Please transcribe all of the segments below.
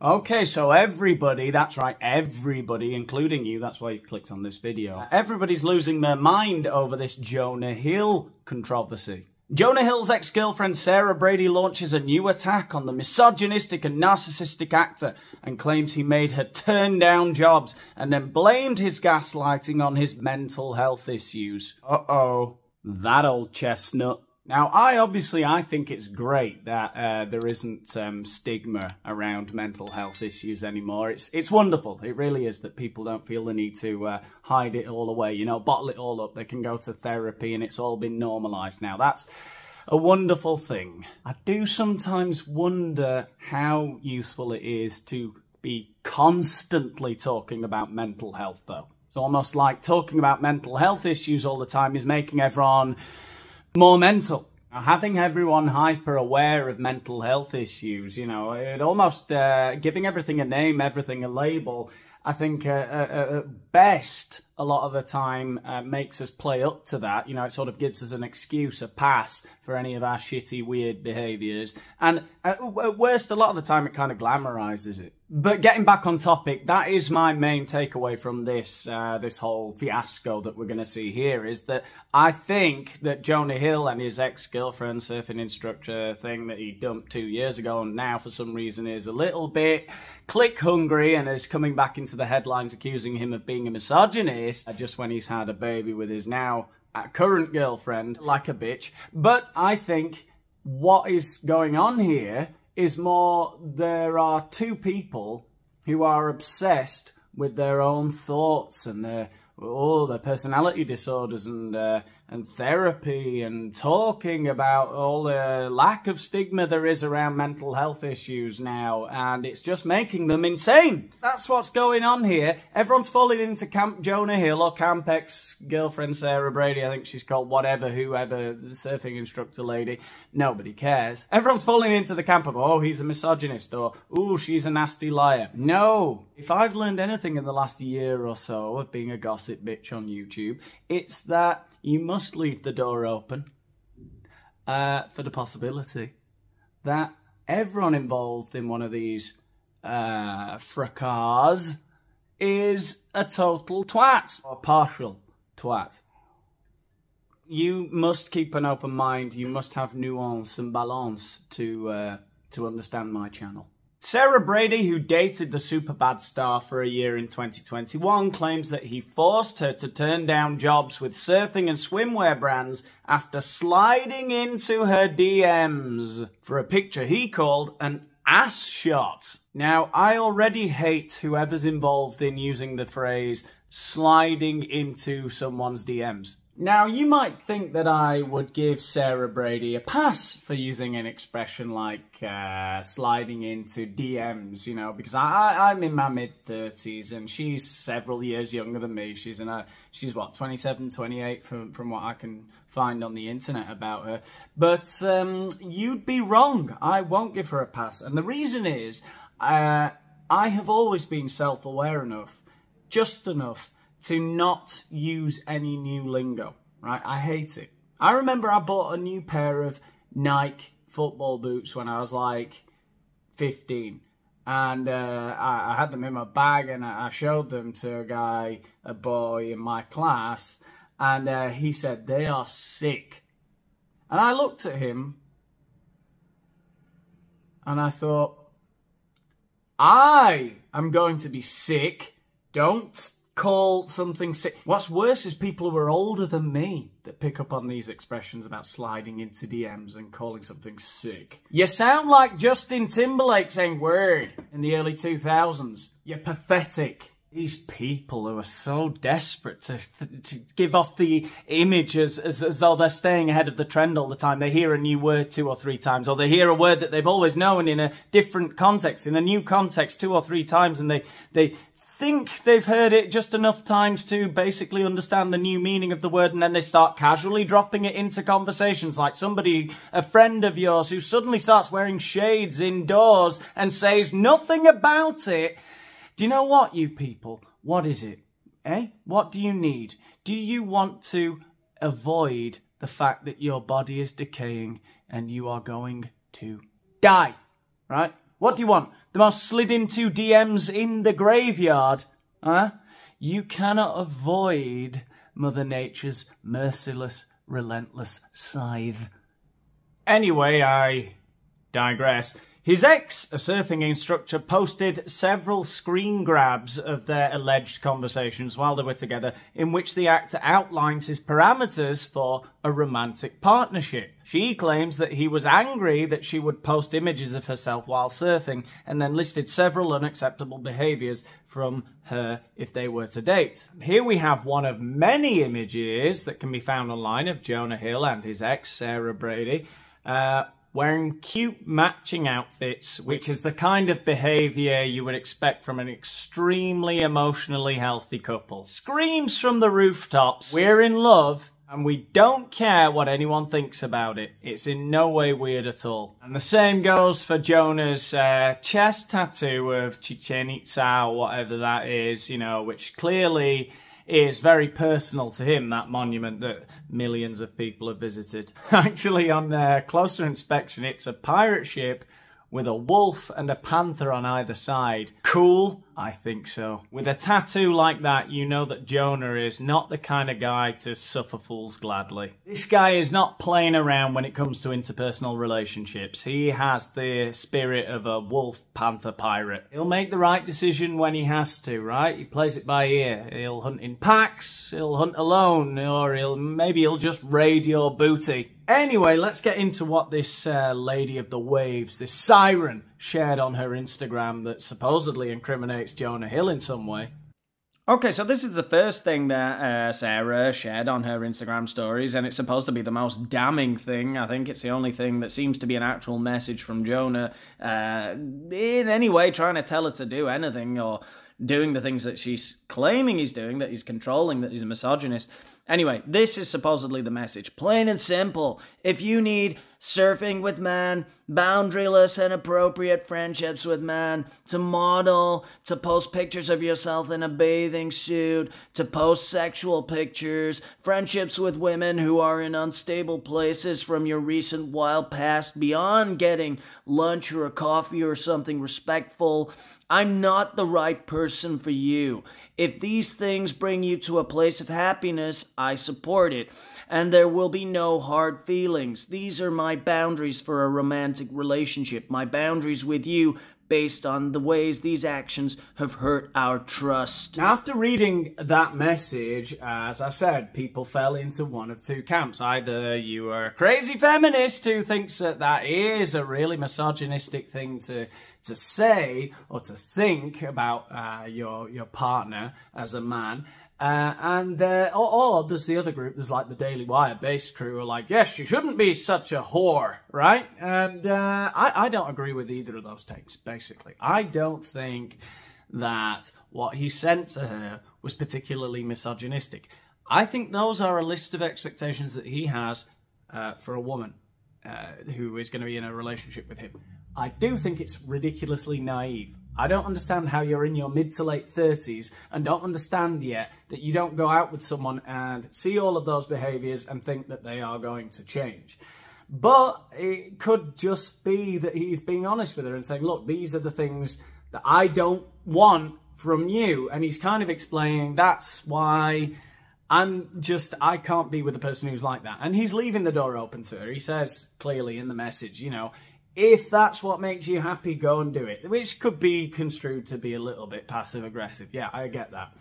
Okay, so everybody, that's right, everybody, including you, that's why you've clicked on this video. Everybody's losing their mind over this Jonah Hill controversy. Jonah Hill's ex-girlfriend Sarah Brady launches a new attack on the misogynistic and narcissistic actor and claims he made her turn down jobs and then blamed his gaslighting on his mental health issues. Uh-oh, that old chestnut. Now, I think it's great that there isn't stigma around mental health issues anymore. It's wonderful. It really is that people don't feel the need to hide it all away, you know, bottle it all up. They can go to therapy and it's all been normalised now. That's a wonderful thing. I do sometimes wonder how useful it is to be constantly talking about mental health, though. It's almost like talking about mental health issues all the time is making everyone more mental. Now, having everyone hyper aware of mental health issues, you know, it almost giving everything a name, everything a label, I think at best, a lot of the time makes us play up to that. You know, it sort of gives us an excuse, a pass for any of our shitty, weird behaviours. And at worst, a lot of the time, it kind of glamorises it. But getting back on topic, that is my main takeaway from this this whole fiasco that we're going to see here, is that I think that Jonah Hill and his ex-girlfriend, surfing instructor thing that he dumped 2 years ago and now for some reason is a little bit click hungry and is coming back into the headlines accusing him of being a misogynist just when he's had a baby with his now current girlfriend, like a bitch. But I think what is going on here is more, there are two people who are obsessed with their own thoughts and their personality disorders and therapy and talking about all the lack of stigma there is around mental health issues now, and it's just making them insane. That's what's going on here. Everyone's falling into Camp Jonah Hill or Camp ex-girlfriend Sarah Brady, I think she's called, whoever, the surfing instructor lady. Nobody cares. Everyone's falling into the camp of, oh, he's a misogynist, or, oh, she's a nasty liar. No. If I've learned anything in the last year or so of being a gossip bitch on YouTube, it's that you must leave the door open for the possibility that everyone involved in one of these fracas is a total twat or partial twat. You must keep an open mind. You must have nuance and balance to understand my channel. Sarah Brady, who dated the Superbad star for a year in 2021, claims that he forced her to turn down jobs with surfing and swimwear brands after sliding into her DMs for a picture he called an ass shot. Now, I already hate whoever's involved in using the phrase sliding into someone's DMs. Now, you might think that I would give Sarah Brady a pass for using an expression like sliding into DMs, you know, because I'm in my mid-30s and she's several years younger than me. She's what, 27, 28 from what I can find on the internet about her. But you'd be wrong. I won't give her a pass. And the reason is I have always been self-aware enough, just enough, to not use any new lingo, right? I hate it. I remember I bought a new pair of Nike football boots when I was like 15. And I had them in my bag and I showed them to a boy in my class. And he said, they are sick. And I looked at him and I thought, I am going to be sick. Don't call something sick. What's worse is people who are older than me that pick up on these expressions about sliding into DMs and calling something sick. You sound like Justin Timberlake saying word in the early 2000s. You're pathetic. These people who are so desperate to give off the image as though they're staying ahead of the trend all the time. They hear a new word 2 or 3 times, or they hear a word that they've always known in a different context, in a new context 2 or 3 times, and they think they've heard it just enough times to basically understand the new meaning of the word, and then they start casually dropping it into conversations, like a friend of yours who suddenly starts wearing shades indoors and says nothing about it. Do you know what, you people? What is it? Eh? What do you need? Do you want to avoid the fact that your body is decaying and you are going to die? Right? What do you want? The most slid into DMs in the graveyard? Huh? You cannot avoid Mother Nature's merciless, relentless scythe. Anyway, I digress. His ex, a surfing instructor, posted several screen grabs of their alleged conversations while they were together, in which the actor outlines his parameters for a romantic partnership. She claims that he was angry that she would post images of herself while surfing, and then listed several unacceptable behaviours from her if they were to date. Here we have one of many images that can be found online of Jonah Hill and his ex, Sarah Brady, wearing cute matching outfits, which is the kind of behaviour you would expect from an extremely emotionally healthy couple. Screams from the rooftops, we're in love, and we don't care what anyone thinks about it. It's in no way weird at all. And the same goes for Jonah's chest tattoo of Chichen Itza, or whatever that is, you know, which clearly is very personal to him, that monument that millions of people have visited. Actually, on closer inspection, it's a pirate ship with a wolf and a panther on either side. Cool? I think so. With a tattoo like that, you know that Jonah is not the kind of guy to suffer fools gladly. This guy is not playing around when it comes to interpersonal relationships. He has the spirit of a wolf-panther pirate. He'll make the right decision when he has to, right? He plays it by ear. He'll hunt in packs, he'll hunt alone, or maybe he'll just raid your booty. Anyway, let's get into what this lady of the waves, this siren, shared on her Instagram that supposedly incriminates Jonah Hill in some way. Okay, so this is the first thing that Sarah shared on her Instagram stories, and it's supposed to be the most damning thing. I think it's the only thing that seems to be an actual message from Jonah in any way trying to tell her to do anything or doing the things that she's claiming he's doing, that he's controlling, that he's a misogynist. Anyway, this is supposedly the message. Plain and simple. If you need surfing with man, boundaryless and appropriate friendships with man, to model, to post pictures of yourself in a bathing suit, to post sexual pictures, friendships with women who are in unstable places from your recent wild past, beyond getting lunch or a coffee or something respectful, I'm not the right person for you. If these things bring you to a place of happiness, I support it, and there will be no hard feelings. These are my boundaries for a romantic relationship, my boundaries with you based on the ways these actions have hurt our trust. Now, after reading that message, as I said, people fell into one of two camps. Either you are a crazy feminist who thinks that that is a really misogynistic thing to say or to think about your partner as a man, or there's the other group. There's like the Daily Wire based crew who are like, yes, you shouldn't be such a whore, right? And I don't agree with either of those takes. Basically, I don't think that what he sent to her was particularly misogynistic. I think those are a list of expectations that he has for a woman who is going to be in a relationship with him. I do think it's ridiculously naive. I don't understand how you're in your mid to late 30s and don't understand yet that you don't go out with someone and see all of those behaviours and think that they are going to change. But it could just be that he's being honest with her and saying, look, these are the things that I don't want from you. And he's kind of explaining that's why I can't be with a person who's like that. And he's leaving the door open to her. He says clearly in the message, you know, if that's what makes you happy, go and do it. Which could be construed to be a little bit passive-aggressive. Yeah, I get that.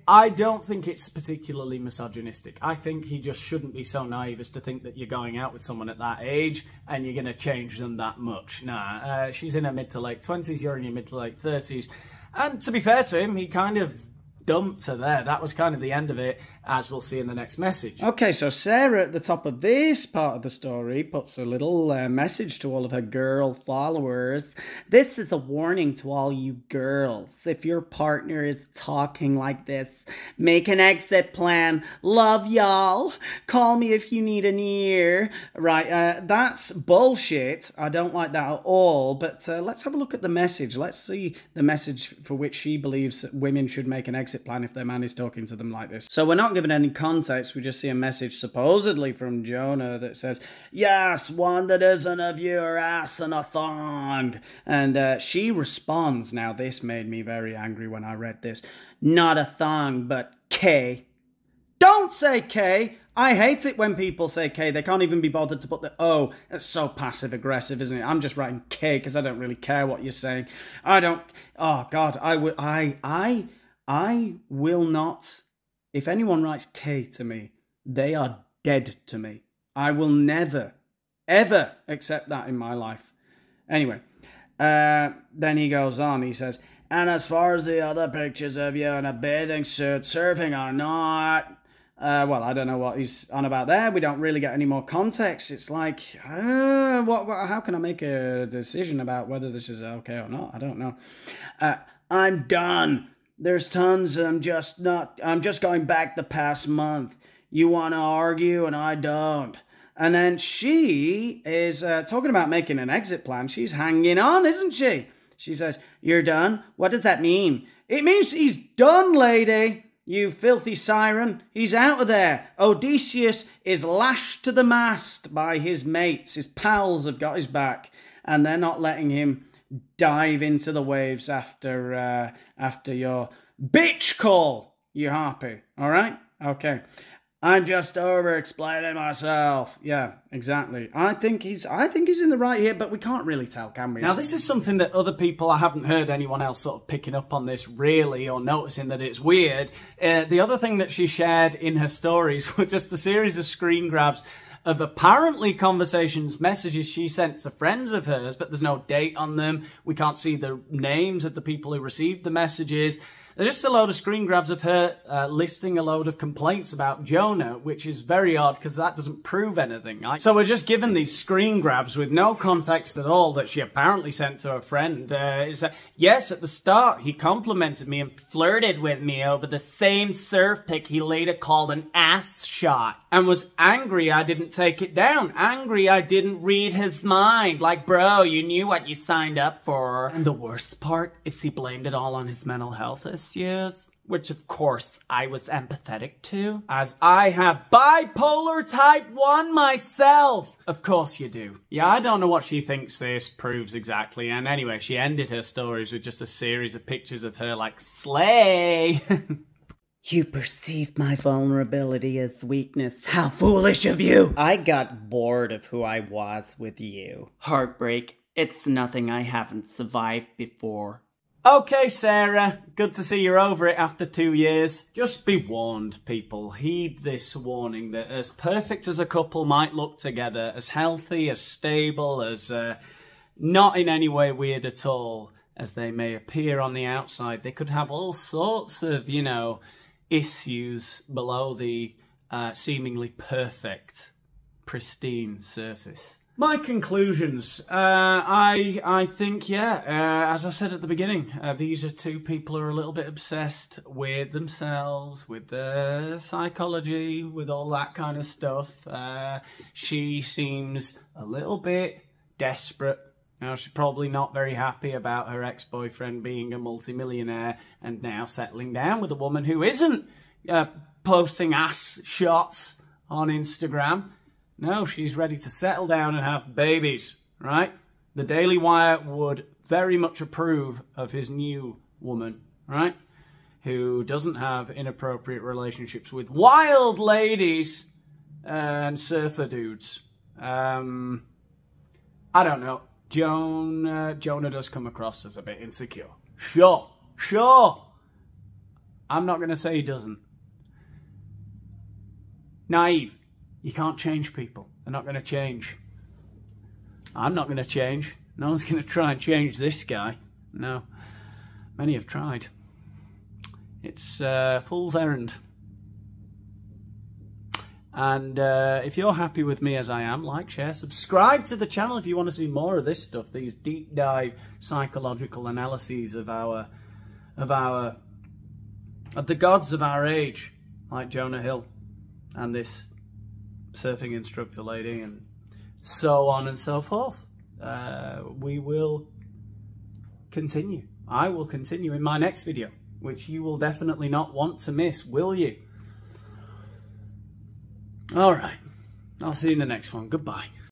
I don't think it's particularly misogynistic. I think he just shouldn't be so naive as to think that you're going out with someone at that age and you're going to change them that much. Nah, she's in her mid to late 20s, you're in your mid to late 30s. And to be fair to him, he kind of dumped her there. That was kind of the end of it, as we'll see in the next message. Okay, so Sarah at the top of this part of the story puts a little message to all of her girl followers. This is a warning to all you girls. If your partner is talking like this, make an exit plan. Love y'all. Call me if you need an ear. Right, that's bullshit. I don't like that at all. But let's have a look at the message. Let's see the message for which she believes women should make an exit exit plan if their man is talking to them like this. So we're not given any context. We just see a message supposedly from Jonah that says, yes, one that isn't of your ass and a thong. And she responds. Now, this made me very angry when I read this. Not a thong, but K. Don't say K. I hate it when people say K. They can't even be bothered to put the O. That's so passive-aggressive, isn't it? I'm just writing K because I don't really care what you're saying. I don't... Oh, God. I will not... If anyone writes K to me, they are dead to me. I will never, ever accept that in my life. Anyway, then he goes on. He says, and as far as the other pictures of you in a bathing suit surfing or not... well, I don't know what he's on about there. We don't really get any more context. It's like, how can I make a decision about whether this is okay or not? I don't know. I'm done. There's tons. I'm just going back the past month. You want to argue and I don't. And then she is talking about making an exit plan. She's hanging on, isn't she? She says, you're done? What does that mean? It means he's done, lady. You filthy siren. He's out of there. Odysseus is lashed to the mast by his mates. His pals have got his back. And they're not letting him dive into the waves after your bitch call, you harpy. All right? Okay. I'm just over-explaining myself. Yeah, exactly. I think he's in the right here, but we can't really tell, can we? Now, this is something that other people, I haven't heard anyone else sort of picking up on this really, or noticing that it's weird. The other thing that she shared in her stories were just a series of screen grabs of apparently conversations, messages she sent to friends of hers, but there's no date on them. We can't see the names of the people who received the messages. There's just a load of screen grabs of her listing a load of complaints about Jonah, which is very odd because that doesn't prove anything. Right? So we're just given these screen grabs with no context at all that she apparently sent to her friend. Yes, at the start he complimented me and flirted with me over the same surf pic he later called an ass shot. And was angry I didn't take it down. Angry I didn't read his mind. Like, bro, you knew what you signed up for. And the worst part is he blamed it all on his mental health issues. Which, of course, I was empathetic to. As I have bipolar type 1 myself. Of course you do. Yeah, I don't know what she thinks this proves exactly. And anyway, she ended her stories with just a series of pictures of her like, slay. You perceive my vulnerability as weakness. How foolish of you! I got bored of who I was with you. Heartbreak. It's nothing I haven't survived before. Okay, Sarah. Good to see you're over it after 2 years. Just be warned, people. Heed this warning that as perfect as a couple might look together, as healthy, as stable, as not in any way weird at all as they may appear on the outside, they could have all sorts of, you know, issues below the seemingly perfect, pristine surface. My conclusions. I think, yeah, as I said at the beginning, these are two people who are a little bit obsessed with themselves, with their psychology, with all that kind of stuff. She seems a little bit desperate. Now, she's probably not very happy about her ex-boyfriend being a multimillionaire and now settling down with a woman who isn't posting ass shots on Instagram. No, she's ready to settle down and have babies, right? The Daily Wire would very much approve of his new woman, right? Who doesn't have inappropriate relationships with wild ladies and surfer dudes. I don't know. Jonah does come across as a bit insecure. Sure. I'm not going to say he doesn't. Naive. You can't change people. They're not going to change. I'm not going to change. No one's going to try and change this guy. No. Many have tried. It's a fool's errand. And if you're happy with me as I am, like, share, subscribe to the channel if you want to see more of this stuff. These deep dive psychological analyses of the gods of our age, like Jonah Hill and this surfing instructor lady, and so on and so forth. We will continue. I will continue in my next video. which you will definitely not want to miss, will you? All right. I'll see you in the next one. Goodbye.